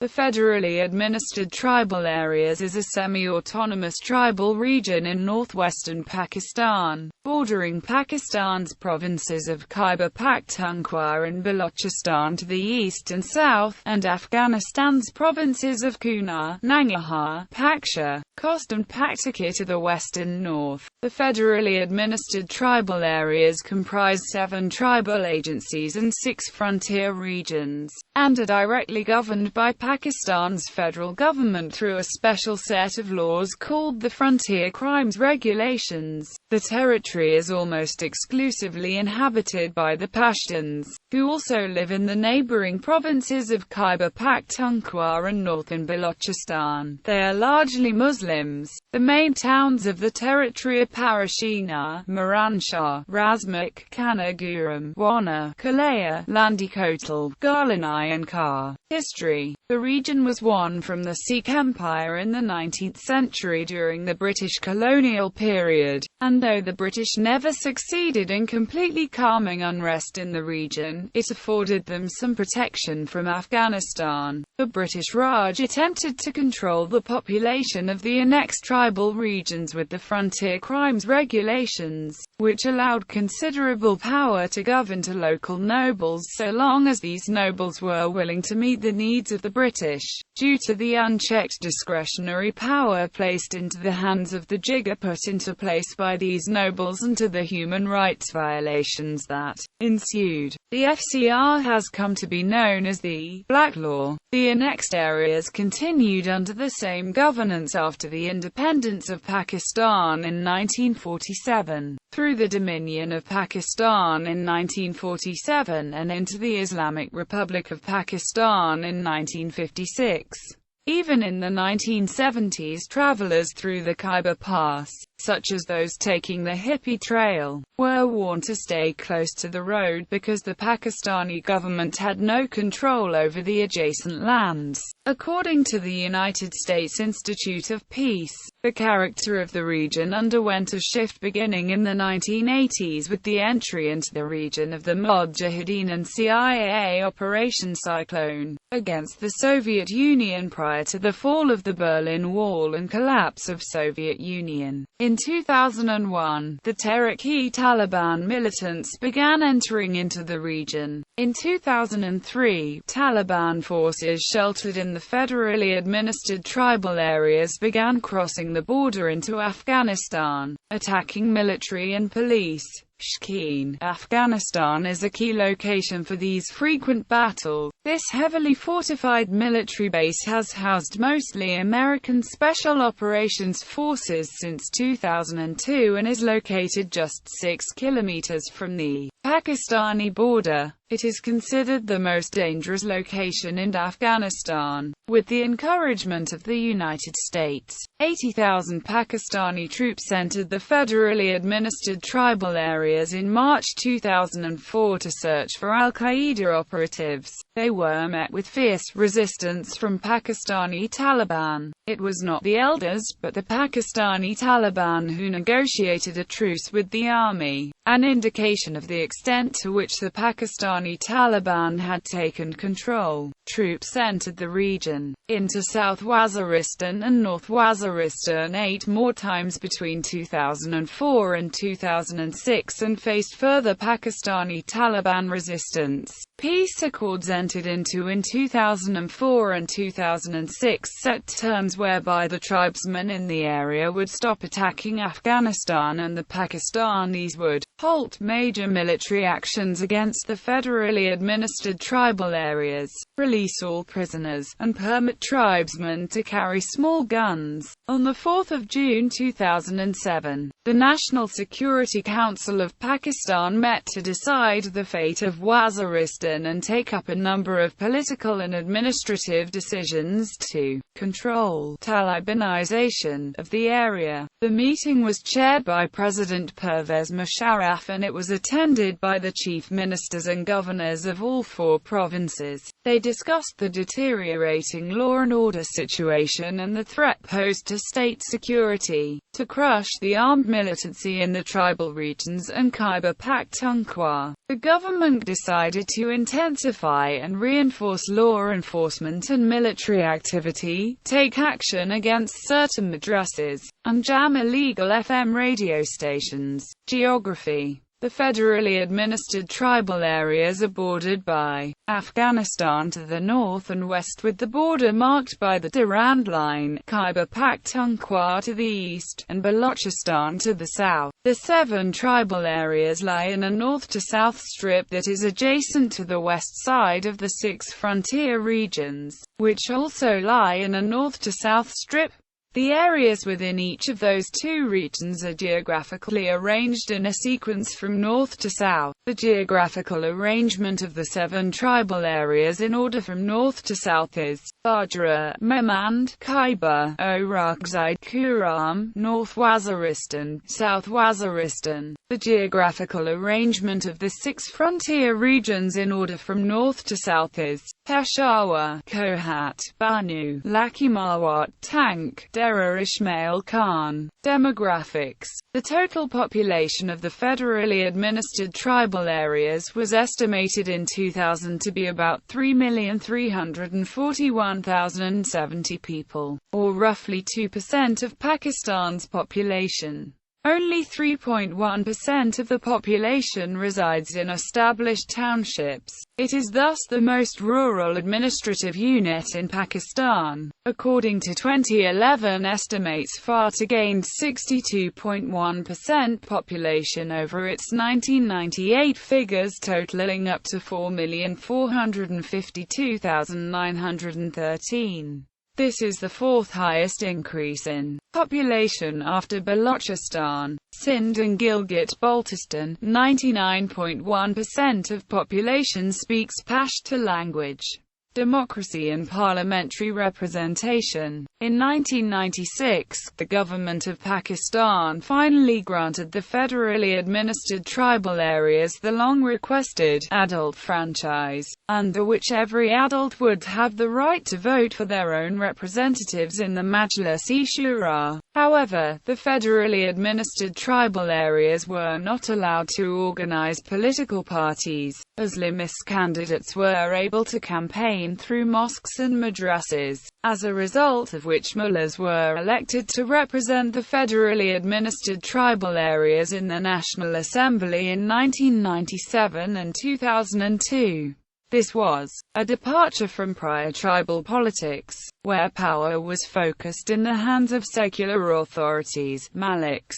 The Federally Administered Tribal Areas is a semi-autonomous tribal region in northwestern Pakistan, bordering Pakistan's provinces of Khyber Pakhtunkhwa and Balochistan to the east and south, and Afghanistan's provinces of Kunar, Nangarhar, Paktia, Khost and Paktika to the west and north. The federally administered tribal areas comprise 7 tribal agencies and 6 frontier regions, and are directly governed by Pakistan's federal government through a special set of laws called the Frontier Crimes Regulations. The territory is almost exclusively inhabited by the Pashtuns, who also live in the neighbouring provinces of Khyber Pakhtunkhwa and Northern Balochistan. They are largely Muslims. The main towns of the territory are Parachinar, Miranshah, Razmak, Kaniguram, Wana, Kalaya, Landi Kotal, Ghalanai and Khaar. History. The region was won from the Sikh Empire in the 19th century during the British colonial period, and though the British never succeeded in completely calming unrest in the region, it afforded them some protection from Afghanistan. The British Raj attempted to control the population of the annexed tribal regions with the Frontier Crimes Regulations, which allowed considerable power to govern to local nobles so long as these nobles were willing to meet the needs of the British. Due to the unchecked discretionary power placed into the hands of the jigger put into place by these nobles and to the human rights violations that ensued, the FCR has come to be known as the Black Law. The annexed areas continued under the same governance after the independence of Pakistan in 1947, through the Dominion of Pakistan in 1947 and into the Islamic Republic of Pakistan in 1956. Even in the 1970s, travelers through the Khyber Pass, such as those taking the hippie trail, were warned to stay close to the road because the Pakistani government had no control over the adjacent lands. According to the United States Institute of Peace, the character of the region underwent a shift beginning in the 1980s with the entry into the region of the Mujahideen and CIA Operation Cyclone against the Soviet Union prior to the fall of the Berlin Wall and collapse of Soviet Union. In 2001, the Tehrik-e-Taliban militants began entering into the region. In 2003, Taliban forces sheltered in the federally administered tribal areas began crossing the border into Afghanistan, attacking military and police. Shkeen, Afghanistan is a key location for these frequent battles. This heavily fortified military base has housed mostly American Special Operations Forces since 2002 and is located just 6 kilometers from the Pakistani border. It is considered the most dangerous location in Afghanistan. With the encouragement of the United States, 80,000 Pakistani troops entered the federally administered tribal areas in March 2004 to search for al-Qaeda operatives. They were met with fierce resistance from Pakistani Taliban. It was not the elders, but the Pakistani Taliban who negotiated a truce with the army, an indication of the extent to which the Pakistani Taliban had taken control. Troops entered the region, into South Waziristan and North Waziristan 8 more times between 2004 and 2006 and faced further Pakistani Taliban resistance. Peace accords entered into in 2004 and 2006 set terms whereby the tribesmen in the area would stop attacking Afghanistan and the Pakistanis would halt major military actions against the federally administered tribal areas, release all prisoners, and permit tribesmen to carry small guns. On 4 June 2007, the National Security Council of Pakistan met to decide the fate of Waziristan and take up a number of political and administrative decisions to control Talibanization of the area. The meeting was chaired by President Pervez Musharraf and it was attended by the chief ministers and governors of all 4 provinces. They discussed the deteriorating law and order situation and the threat posed to state security. To crush the armed militancy in the tribal regions and Khyber Pakhtunkhwa, the government decided to intensify and reinforce law enforcement and military activity, take action against certain madrasas, and jam illegal FM radio stations. Geography. The federally administered tribal areas are bordered by Afghanistan to the north and west, with the border marked by the Durand Line, Khyber Pakhtunkhwa to the east, and Balochistan to the south. The 7 tribal areas lie in a north-to-south strip that is adjacent to the west side of the 6 frontier regions, which also lie in a north-to-south strip. The areas within each of those 2 regions are geographically arranged in a sequence from north to south. The geographical arrangement of the 7 tribal areas in order from north to south is Bajra, Memand, Khyber, Orakzai, Kuram, North Waziristan, South Waziristan. The geographical arrangement of the 6 frontier regions in order from north to south is Peshawar, Kohat, Banu, Lakhimawat, Tank, Dera Ismail Khan. Demographics. The total population of the federally administered tribal areas was estimated in 2000 to be about 3,341,070 people, or roughly 2% of Pakistan's population. Only 3.1% of the population resides in established townships. It is thus the most rural administrative unit in Pakistan. According to 2011 estimates, FATA gained 62.1% population over its 1998 figures, totaling up to 4,452,913. This is the 4th highest increase in population after Balochistan, Sindh and Gilgit-Baltistan. 99.1% of population speaks Pashto language. Democracy and parliamentary representation. In 1996, the government of Pakistan finally granted the federally administered tribal areas the long-requested adult franchise, under which every adult would have the right to vote for their own representatives in the Majlis-e-Shura. However, the federally administered tribal areas were not allowed to organize political parties. Islamist candidates were able to campaign through mosques and madrasas, as a result of which mullahs were elected to represent the federally administered tribal areas in the National Assembly in 1997 and 2002. This was a departure from prior tribal politics, where power was focused in the hands of secular authorities, maliks.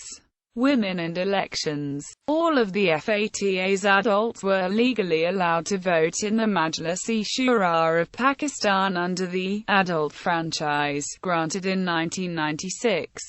Women and elections. All of the FATA's adults were legally allowed to vote in the Majlis-e-Shura of Pakistan under the adult franchise, granted in 1996.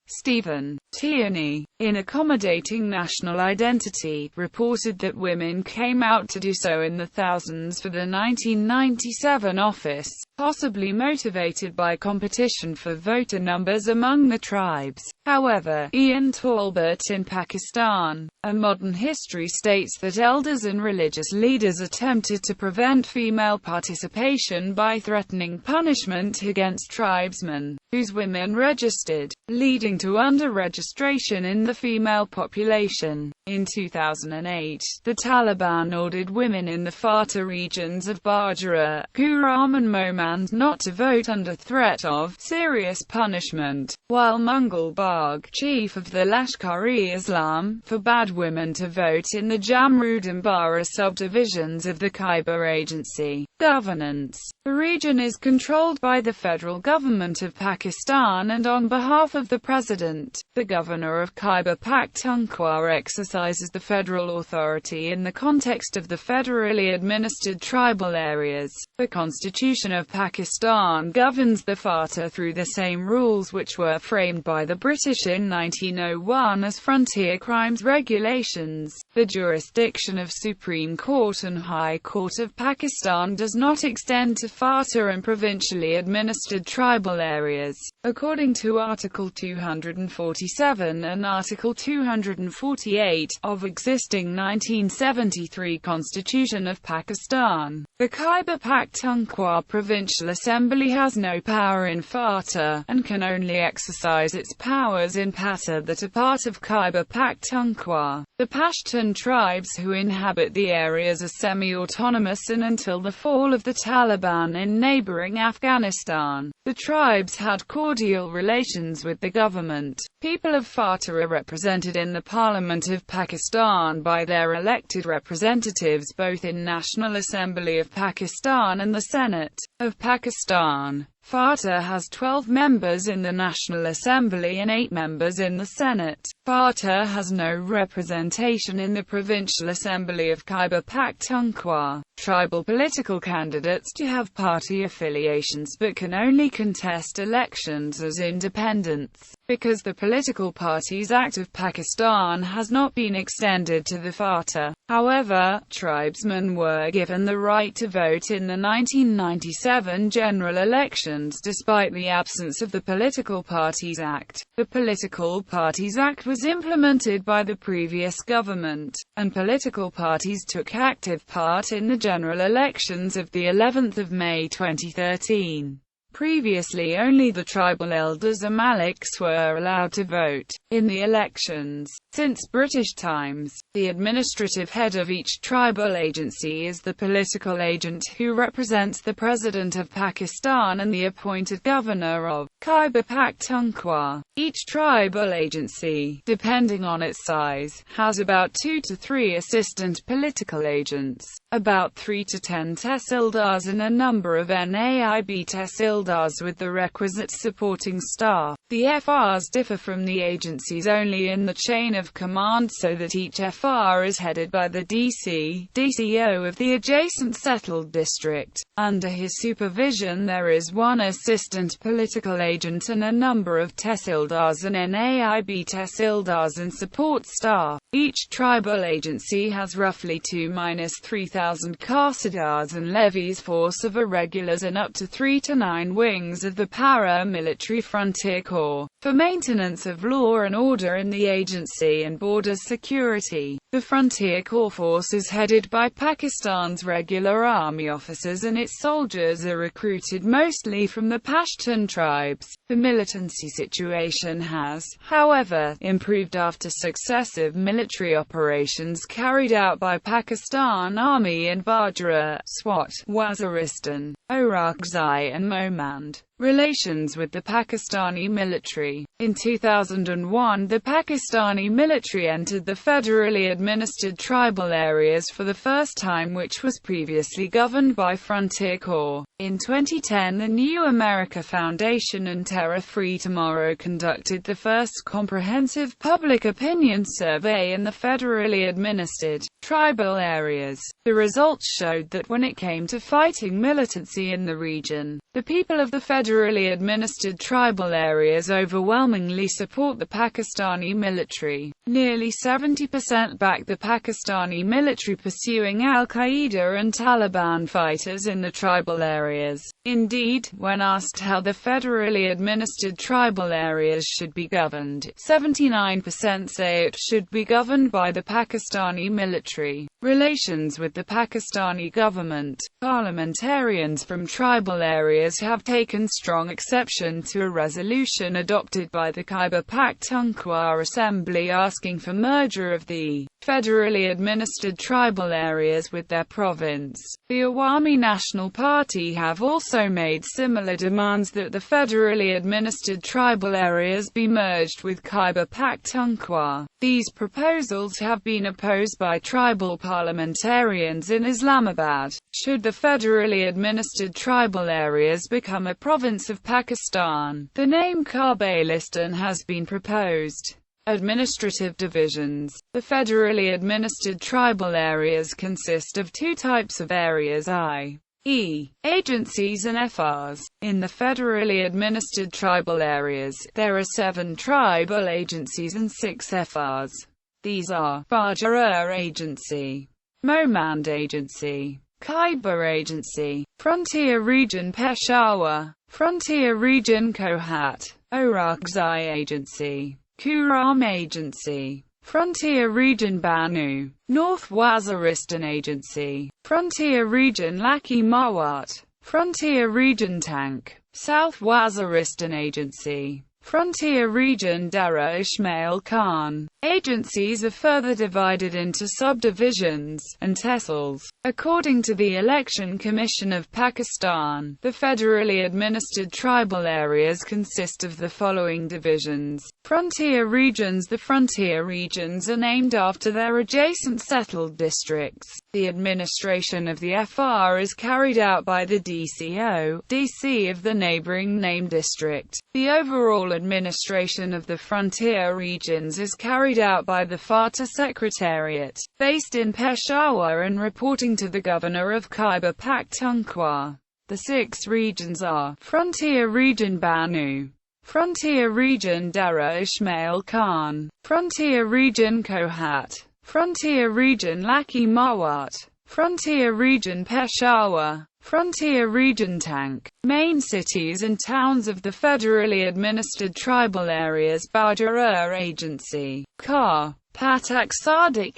Stephen Tierney, in Accommodating National Identity, reported that women came out to do so in the thousands for the 1997 office, possibly motivated by competition for voter numbers among the tribes. However, Ian Talbot in Pakistan, A Modern History states that elders and religious leaders attempted to prevent female participation by threatening punishment against tribesmen whose women registered, leading to under-registration in the female population. In 2008, the Taliban ordered women in the FATA regions of Bajra, Kuram and Momand not to vote under threat of serious punishment, while Mungal Bagh, chief of the Lashkar-e-Islam, forbade women to vote in the Jamrud and Bara subdivisions of the Khyber Agency. Governance. The region is controlled by the federal government of Pakistan and on behalf of the President. The governor of Khyber Pakhtunkhwa exercises the federal authority in the context of the federally administered tribal areas. The Constitution of Pakistan governs the FATA through the same rules which were framed by the British in 1901 as Frontier Crimes Regulations. The jurisdiction of Supreme Court and High Court of Pakistan does not extend to FATA and provincially administered tribal areas. According to Article 247 and Article 248 8 of existing 1973 Constitution of Pakistan. The Khyber Pakhtunkhwa Provincial Assembly has no power in FATA, and can only exercise its powers in Pata that are part of Khyber Pakhtunkhwa. The Pashtun tribes who inhabit the areas are semi-autonomous, and until the fall of the Taliban in neighbouring Afghanistan, the tribes had cordial relations with the government. People of FATA are represented in the Parliament of Pakistan by their elected representatives both in National Assembly of Pakistan and the Senate of Pakistan. FATA has 12 members in the National Assembly and 8 members in the Senate. FATA has no representation in the Provincial Assembly of Khyber Pakhtunkhwa. Tribal political candidates do have party affiliations but can only contest elections as independents, because the Political Parties Act of Pakistan has not been extended to the FATA. However, tribesmen were given the right to vote in the 1997 general elections despite the absence of the Political Parties Act. The Political Parties Act was implemented by the previous government, and political parties took active part in the general elections of the 11th of May 2013. Previously only the tribal elders or Maliks were allowed to vote in the elections. Since British times, the administrative head of each tribal agency is the political agent who represents the President of Pakistan and the appointed governor of Khyber Pakhtunkhwa. Each tribal agency, depending on its size, has about 2 to 3 assistant political agents, about 3 to 10 tehsildars and a number of naib tehsildars with the requisite supporting staff. The FRs differ from the agencies only in the chain of command, so that each FR is headed by the DCO of the adjacent settled district. Under his supervision there is one assistant political agent and a number of tehsildars and naib tehsildars and support staff. Each tribal agency has roughly 2–3,000 Qasidars and levies, force of irregulars and up to 3 to 9 wings of the paramilitary Frontier Corps, for maintenance of law and order in the agency and border security. The Frontier Corps force is headed by Pakistan's regular army officers, and its soldiers are recruited mostly from the Pashtun tribes. The militancy situation has, however, improved after successive military operations carried out by Pakistan Army in Bajra, Swat, Waziristan, Orakzai and Momand. Relations with the Pakistani military. In 2001, the Pakistani military entered the Federally Administered Tribal Areas for the first time, which was previously governed by Frontier Corps. In 2010, the New America Foundation and Terror Free Tomorrow conducted the first comprehensive public opinion survey in the Federally Administered Tribal Areas. The results showed that when it came to fighting militancy in the region, the people of the Federally Administered Tribal Areas overwhelmingly support the Pakistani military. Nearly 70% back the Pakistani military pursuing Al-Qaeda and Taliban fighters in the tribal areas. Indeed, when asked how the Federally Administered Tribal Areas should be governed, 79% say it should be governed by the Pakistani military. Relations with the Pakistani government. Parliamentarians from tribal areas have taken strong exception to a resolution adopted by the Khyber Pakhtunkhwa Assembly asking for merger of the federally administered tribal areas with their province. The Awami National Party have also made similar demands that the federally administered tribal areas be merged with Khyber Pakhtunkhwa. These proposals have been opposed by tribal parliamentarians in Islamabad. Should the federally administered tribal areas become a province of Pakistan, the name Balochistan has been proposed. Administrative divisions. The federally administered tribal areas consist of 2 types of areas, i.e., agencies and FRs. In the federally administered tribal areas, there are 7 tribal agencies and 6 FRs. These are Bajra Agency, Momand Agency, Khyber Agency, Frontier Region Peshawar, Frontier Region Kohat, Orakzai Agency, Kunar Agency, Frontier Region Banu, North Waziristan Agency, Frontier Region Laki Mawat, Frontier Region Tank, South Waziristan Agency, Frontier Region Dara Ismail Khan. Agencies are further divided into subdivisions and tehsils. According to the Election Commission of Pakistan, the federally administered tribal areas consist of the following divisions. Frontier regions. The frontier regions are named after their adjacent settled districts. The administration of the FR is carried out by the DCO, DC of the neighbouring named district. The overall administration of the frontier regions is carried out by the FATA Secretariat, based in Peshawar and reporting to the Governor of Khyber Pakhtunkhwa. The 6 regions are: Frontier Region Banu, Frontier Region Dara Ismail Khan, Frontier Region Kohat, Frontier Region Laki Mawat, Frontier Region Peshawar, Frontier Region Tank. Main cities and towns of the federally administered tribal areas: Bajarur Agency, Khaar, Patak Sadiq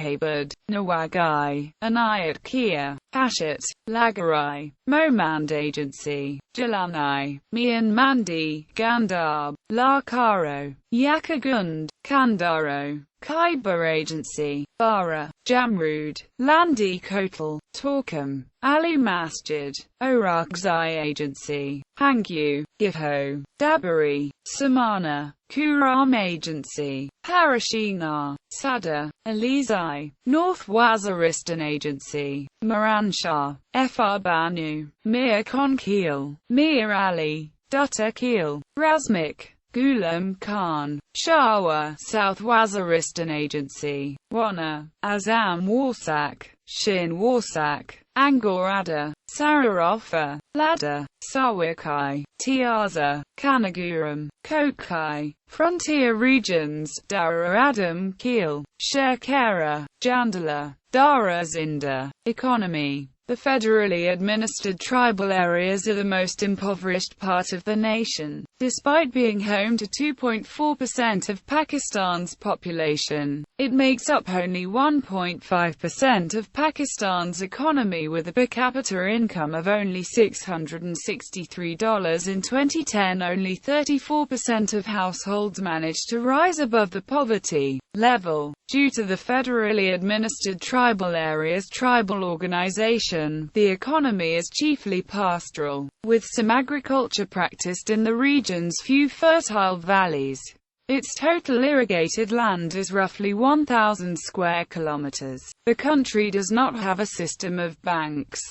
Nawagai, Anayat Kia, Pashat, Lagarai, Momand Agency, Ghalanai, Mian Mandi, Gandhar, Lakaro, Yakagund, Kandaro, Khyber Agency, Bara, Jamrud, Landi Kotal, Torkham, Ali Masjid, Orakzai Agency, Hangyu, Gifho, Dabari, Samana, Kuram Agency, Parachinar, Sada, Alizai, North Waziristan Agency, Miranshah, Fr Banu, Mir Konkeel, Mir Ali, Dutta Keel, Razmak, Ghulam Khan, Shawa, South Waziristan Agency, Wana, Azam Warsak, Shin Warsak, Angorada, Sararofa, Lada, Sawakai, Tiaza, Kaniguram, Kokai. Frontier regions: Dara Adam Keel, Sherkera, Jandala, Dara Zinda. Economy. The federally administered tribal areas are the most impoverished part of the nation. Despite being home to 2.4% of Pakistan's population, it makes up only 1.5% of Pakistan's economy, with a per capita income of only $663 in 2010. Only 34% of households managed to rise above the poverty level. Due to the federally administered tribal areas' tribal organization, the economy is chiefly pastoral, with some agriculture practiced in the region's few fertile valleys. Its total irrigated land is roughly 1,000 square kilometers. The country does not have a system of banks.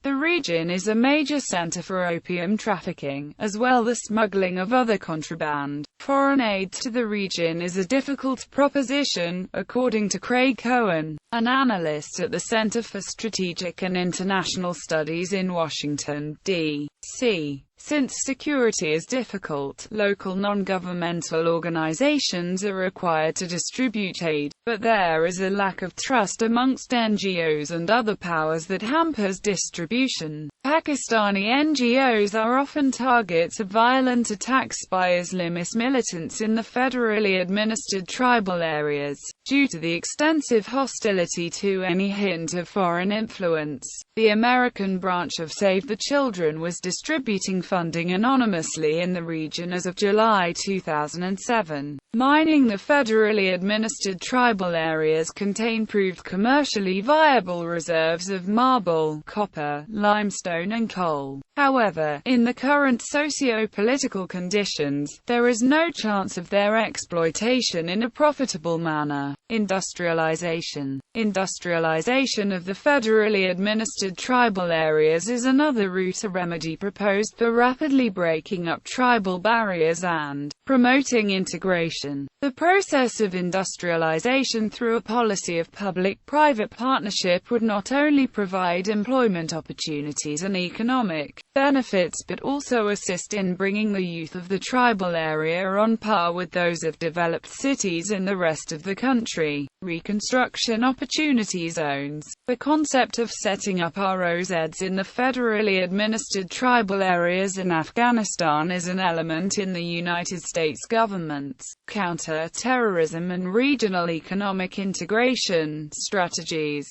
The region is a major center for opium trafficking, as well as the smuggling of other contraband. Foreign aid to the region is a difficult proposition, according to Craig Cohen, an analyst at the Center for Strategic and International Studies in Washington, D.C. Since security is difficult, local non-governmental organizations are required to distribute aid, but there is a lack of trust amongst NGOs and other powers that hampers distribution. Pakistani NGOs are often targets of violent attacks by Islamist militants in the federally administered tribal areas, due to the extensive hostility to any hint of foreign influence. The American branch of Save the Children was distributing funding anonymously in the region as of July 2007. Mining. The federally administered tribal areas contain proved commercially viable reserves of marble, copper, limestone and coal. However, in the current socio-political conditions, there is no chance of their exploitation in a profitable manner. Industrialization. Industrialization of the federally administered tribal areas is another route or remedy proposed for rapidly breaking up tribal barriers and promoting integration. The process of industrialization through a policy of public-private partnership would not only provide employment opportunities and economic benefits but also assist in bringing the youth of the tribal area on par with those of developed cities in the rest of the country. Reconstruction opportunity zones. The concept of setting up ROZs in the federally administered tribal areas areas in Afghanistan is an element in the United States government's counter-terrorism and regional economic integration strategies.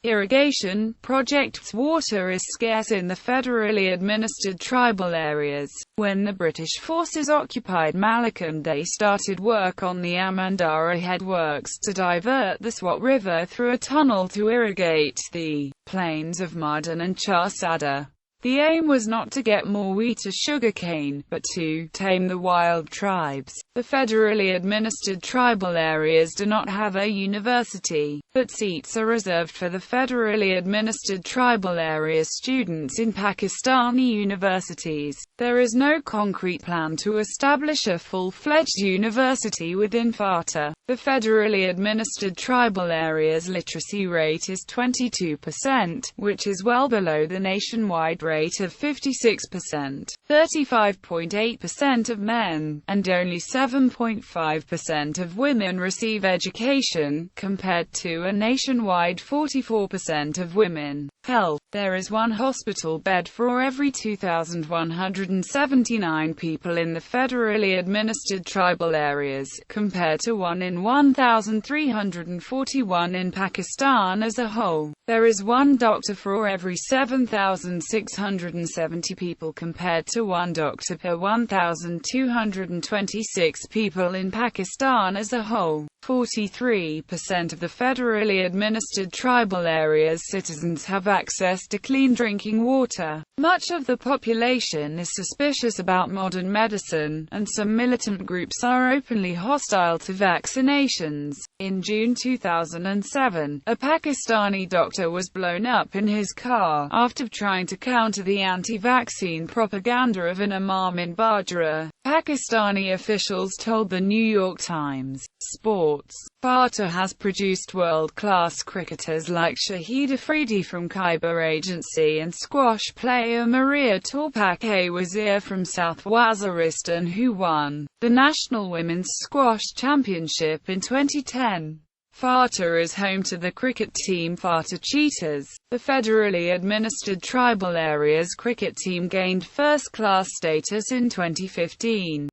Irrigation projects. Water is scarce in the federally administered tribal areas. When the British forces occupied Malakand, they started work on the Amandara headworks to divert the Swat River through a tunnel to irrigate the plains of Mardan and Char-Sadda. The aim was not to get more wheat or sugarcane, but to tame the wild tribes. The federally administered tribal areas do not have a university, but seats are reserved for the federally administered tribal area students in Pakistani universities. There is no concrete plan to establish a full-fledged university within FATA. The federally administered tribal areas literacy rate is 22%, which is well below the nationwide rate of 56%. 35.8% of men, and only 7.5% of women receive education, compared to a nationwide 44% of women. Health. There is one hospital bed for every 2,179 people in the federally administered tribal areas, compared to 1 in 1,341 in Pakistan as a whole. There is one doctor for every 7,670 people compared to 1 doctor per 1,226 people in Pakistan as a whole. 43% of the federally administered tribal areas citizens have access to clean drinking water. Much of the population is suspicious about modern medicine, and some militant groups are openly hostile to vaccinations. In June 2007, a Pakistani doctor was blown up in his car after trying to counter the anti-vaccine propaganda of an imam in Bajra. Pakistani officials told the New York Times. Sports. FATA has produced world-class cricketers like Shahid Afridi from Khyber Agency and squash player Maria Torpak-Wazir from South Waziristan, who won the National Women's Squash Championship in 2010. FATA is home to the cricket team FATA Cheetahs. The federally administered tribal areas cricket team gained first-class status in 2015.